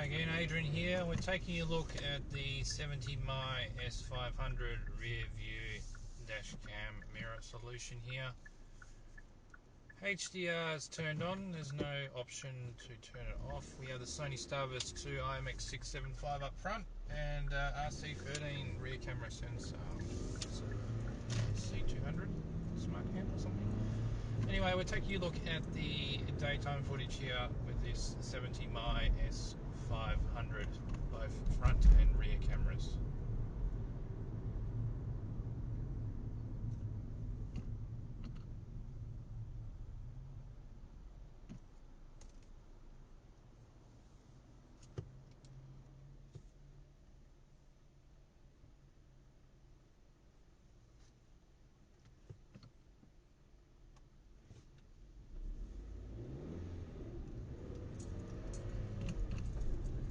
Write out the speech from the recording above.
Hi again, Adrian here. We're taking a look at the 70mm S500 rear view dash cam mirror solution here. HDR is turned on, there's no option to turn it off. We have the Sony Starburst 2 IMX675 up front and RC13 rear camera sensor. C200 smart cam or something. Anyway, we're taking a look at the daytime footage here with this 70mm S500, both front and rear cameras.